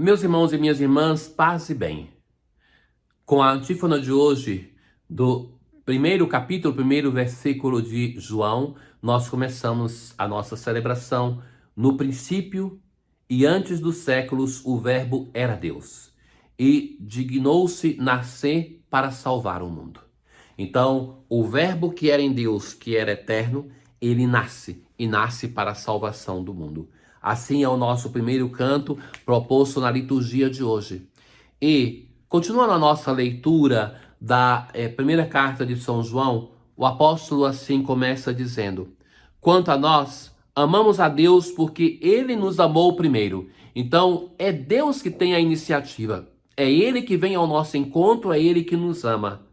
Meus irmãos e minhas irmãs, paz e bem. Com a antífona de hoje, do primeiro capítulo, primeiro versículo de João, nós começamos a nossa celebração. No princípio e antes dos séculos, o Verbo era Deus e dignou-se nascer para salvar o mundo. Então, o Verbo que era em Deus, que era eterno, ele nasce e nasce para a salvação do mundo. Assim é o nosso primeiro canto proposto na liturgia de hoje. E, continuando a nossa leitura da primeira carta de São João, o apóstolo assim começa dizendo: quanto a nós, amamos a Deus porque Ele nos amou primeiro. Então, é Deus que tem a iniciativa. É Ele que vem ao nosso encontro, é Ele que nos ama.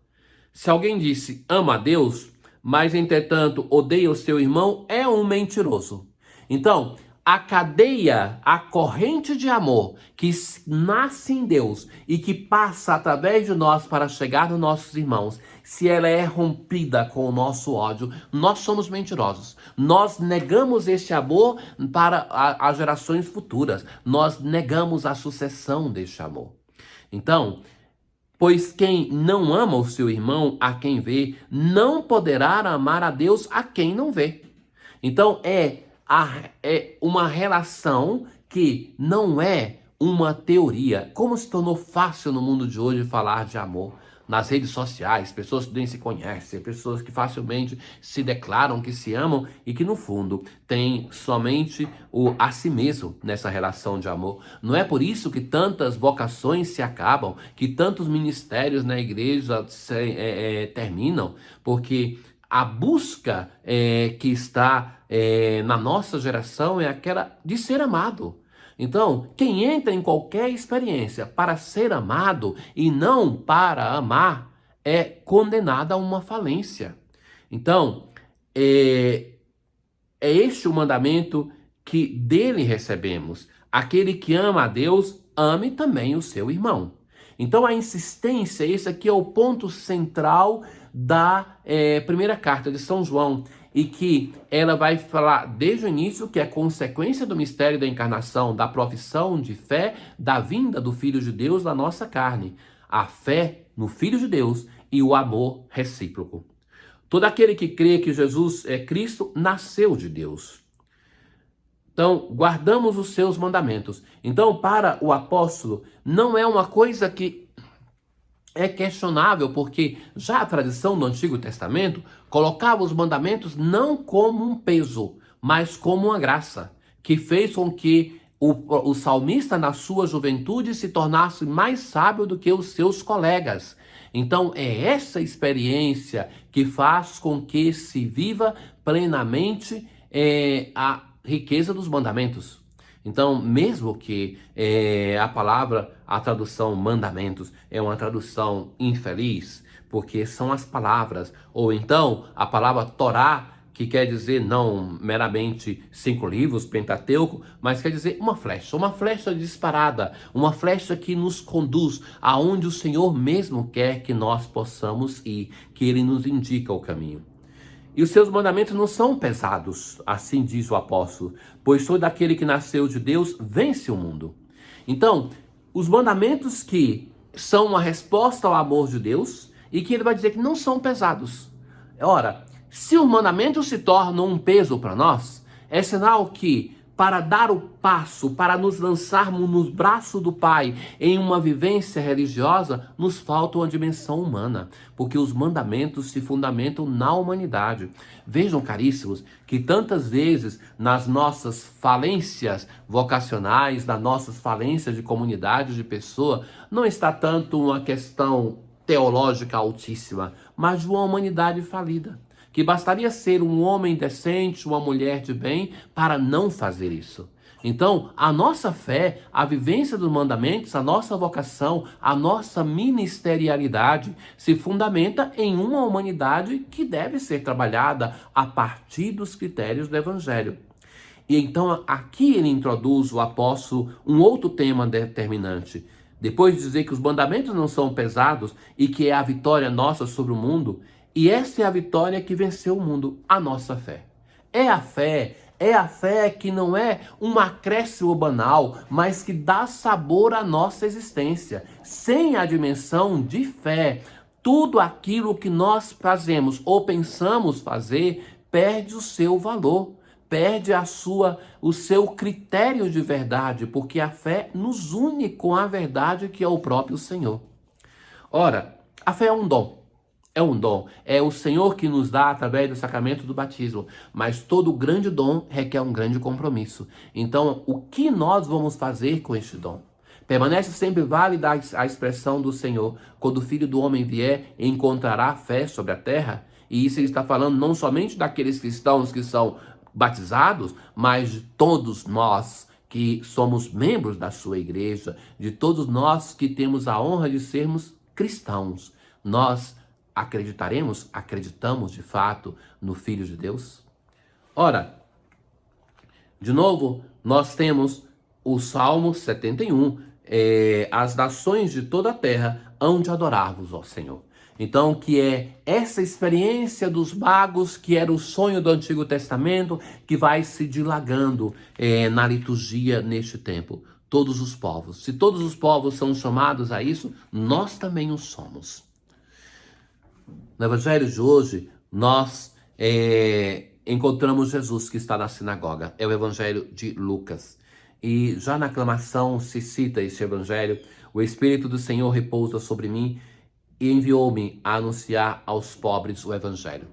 Se alguém disse ama a Deus, mas entretanto odeia o seu irmão, é um mentiroso. Então, a cadeia, a corrente de amor que nasce em Deus e que passa através de nós para chegar nos nossos irmãos, se ela é rompida com o nosso ódio, nós somos mentirosos. Nós negamos este amor para as gerações futuras. Nós negamos a sucessão deste amor. Então, pois quem não ama o seu irmão a quem vê, não poderá amar a Deus a quem não vê. Então é uma relação que não é uma teoria. Como se tornou fácil no mundo de hoje falar de amor nas redes sociais, pessoas que nem se conhecem, pessoas que facilmente se declaram que se amam e que no fundo têm somente a si mesmo nessa relação de amor. Não é por isso que tantas vocações se acabam, que tantos ministérios na igreja terminam, porque a busca que está na nossa geração é aquela de ser amado. Então, quem entra em qualquer experiência para ser amado e não para amar é condenado a uma falência. Então, é este o mandamento que dele recebemos. Aquele que ama a Deus, ame também o seu irmão. Então, a insistência, esse aqui é o ponto central da primeira carta de São João, e que ela vai falar desde o início que é consequência do mistério da encarnação, da profissão de fé, da vinda do Filho de Deus na nossa carne. A fé no Filho de Deus e o amor recíproco. Todo aquele que crê que Jesus é Cristo, nasceu de Deus. Então, guardamos os seus mandamentos. Então, para o apóstolo, não é uma coisa que é questionável, porque já a tradição do Antigo Testamento colocava os mandamentos não como um peso, mas como uma graça, que fez com que o salmista, na sua juventude, se tornasse mais sábio do que os seus colegas. Então, é essa experiência que faz com que se viva plenamente a riqueza dos mandamentos. Então, mesmo que a tradução mandamentos é uma tradução infeliz, porque são as palavras, ou então a palavra Torá, que quer dizer não meramente 5 livros, Pentateuco, mas quer dizer uma flecha disparada, uma flecha que nos conduz aonde o Senhor mesmo quer que nós possamos ir, que Ele nos indica o caminho. E os seus mandamentos não são pesados, assim diz o apóstolo, pois todo aquele que nasceu de Deus vence o mundo. Então, os mandamentos que são uma resposta ao amor de Deus e que ele vai dizer que não são pesados. Ora, se os mandamentos se tornam um peso para nós, é sinal que para dar o passo, para nos lançarmos nos braços do Pai em uma vivência religiosa, nos falta uma dimensão humana, porque os mandamentos se fundamentam na humanidade. Vejam, caríssimos, que tantas vezes nas nossas falências vocacionais, nas nossas falências de comunidade, de pessoa, não está tanto uma questão teológica altíssima, mas de uma humanidade falida. Que bastaria ser um homem decente, uma mulher de bem, para não fazer isso. Então, a nossa fé, a vivência dos mandamentos, a nossa vocação, a nossa ministerialidade se fundamenta em uma humanidade que deve ser trabalhada a partir dos critérios do Evangelho. E então, aqui ele introduz, o apóstolo, um outro tema determinante. Depois de dizer que os mandamentos não são pesados e que é a vitória nossa sobre o mundo, e essa é a vitória que venceu o mundo, a nossa fé. É a fé, É a fé que não é um acréscimo banal, mas que dá sabor à nossa existência. Sem a dimensão de fé, tudo aquilo que nós fazemos ou pensamos fazer perde o seu valor, perde o seu critério de verdade, porque a fé nos une com a verdade que é o próprio Senhor. Ora, a fé é um dom. É um dom. É o Senhor que nos dá através do sacramento do batismo. Mas todo grande dom requer um grande compromisso. Então, o que nós vamos fazer com este dom? Permanece sempre válida a expressão do Senhor: quando o Filho do Homem vier, encontrará fé sobre a terra? E isso ele está falando não somente daqueles cristãos que são batizados, mas de todos nós que somos membros da sua igreja, de todos nós que temos a honra de sermos cristãos. Nós acreditamos de fato no Filho de Deus? Ora, de novo, nós temos o Salmo 71, as nações de toda a terra hão de adorar-vos, ó Senhor. Então, que é essa experiência dos magos, que era o sonho do Antigo Testamento, que vai se dilagando na liturgia neste tempo. Todos os povos. Se todos os povos são chamados a isso, nós também o somos. No Evangelho de hoje, nós encontramos Jesus que está na sinagoga. É o Evangelho de Lucas. E já na aclamação se cita este Evangelho: o Espírito do Senhor repousa sobre mim e enviou-me a anunciar aos pobres o Evangelho.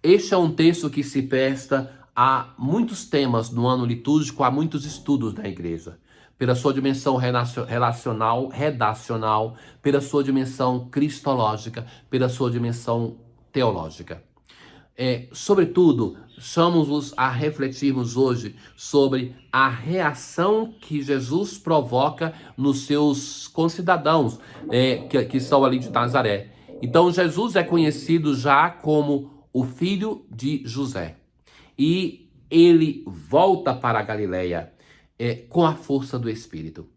Este é um texto que se presta a muitos temas no ano litúrgico, há muitos estudos na igreja. Pela sua dimensão relacional, redacional, pela sua dimensão cristológica, pela sua dimensão teológica. Sobretudo, chamamos-vos a refletirmos hoje sobre a reação que Jesus provoca nos seus concidadãos, que são ali de Nazaré. Então, Jesus é conhecido já como o filho de José. E ele volta para a Galileia com a força do Espírito.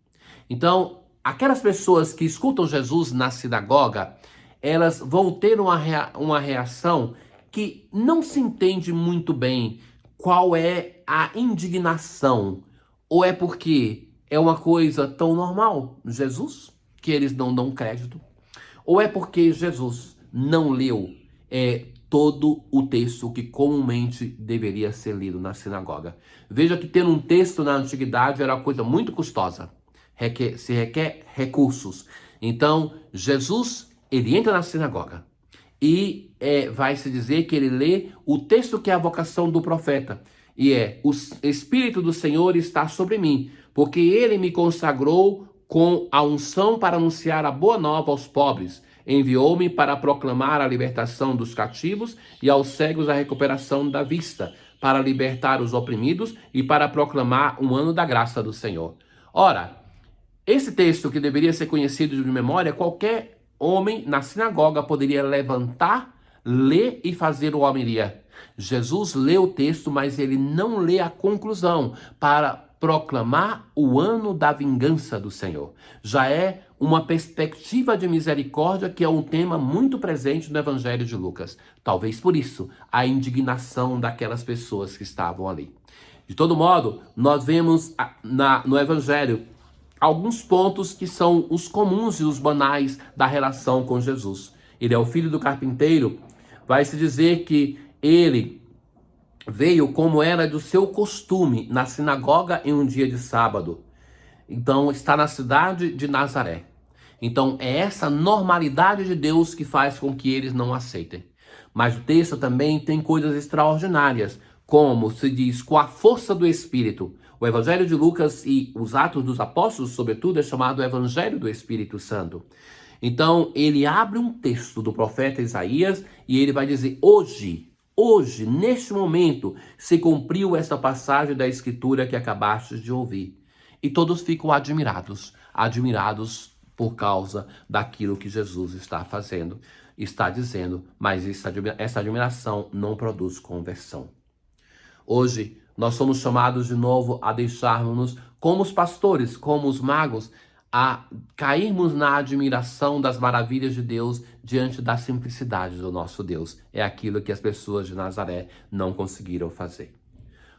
Então, aquelas pessoas que escutam Jesus na sinagoga, elas vão ter uma reação que não se entende muito bem qual é a indignação. Ou é porque é uma coisa tão normal, Jesus, que eles não dão crédito. Ou é porque Jesus não leu todo o texto que comumente deveria ser lido na sinagoga. Veja que ter um texto na antiguidade era uma coisa muito custosa. Se requer recursos. Então, Jesus, ele entra na sinagoga. E vai se dizer que ele lê o texto que é a vocação do profeta. E o Espírito do Senhor está sobre mim, porque ele me consagrou com a unção para anunciar a boa nova aos pobres. Enviou-me para proclamar a libertação dos cativos e aos cegos a recuperação da vista, para libertar os oprimidos e para proclamar um ano da graça do Senhor. Ora, esse texto que deveria ser conhecido de memória, qualquer homem na sinagoga poderia levantar, ler e fazer o homilia. Jesus lê o texto, mas ele não lê a conclusão para proclamar o ano da vingança do Senhor. Já é uma perspectiva de misericórdia que é um tema muito presente no Evangelho de Lucas. Talvez por isso a indignação daquelas pessoas que estavam ali. De todo modo, nós vemos no Evangelho alguns pontos que são os comuns e os banais da relação com Jesus. Ele é o filho do carpinteiro. Vai se dizer que ele veio como era do seu costume na sinagoga em um dia de sábado. Então está na cidade de Nazaré. Então é essa normalidade de Deus que faz com que eles não aceitem. Mas o texto também tem coisas extraordinárias, como se diz, com a força do Espírito. O Evangelho de Lucas e os Atos dos Apóstolos, sobretudo, é chamado Evangelho do Espírito Santo. Então, ele abre um texto do profeta Isaías e ele vai dizer: hoje, neste momento, se cumpriu essa passagem da Escritura que acabastes de ouvir. E todos ficam admirados por causa daquilo que Jesus está fazendo, está dizendo, mas essa admiração não produz conversão. Hoje, nós somos chamados de novo a deixarmos-nos, como os pastores, como os magos, a cairmos na admiração das maravilhas de Deus diante da simplicidade do nosso Deus. É aquilo que as pessoas de Nazaré não conseguiram fazer.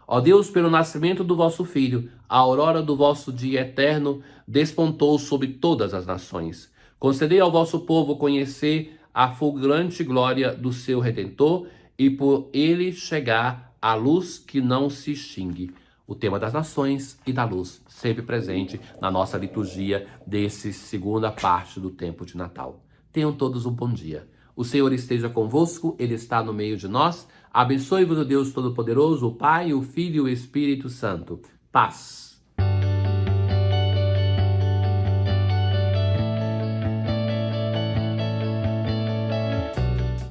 Ó Deus, pelo nascimento do vosso Filho, a aurora do vosso dia eterno despontou sobre todas as nações. Concedei ao vosso povo conhecer a fulgurante glória do seu Redentor e por ele chegar à luz que não se extingue. O tema das nações e da luz, sempre presente na nossa liturgia desse segunda parte do tempo de Natal. Tenham todos um bom dia. O Senhor esteja convosco, Ele está no meio de nós. Abençoe-vos o Deus Todo-Poderoso, o Pai, o Filho e o Espírito Santo. Paz.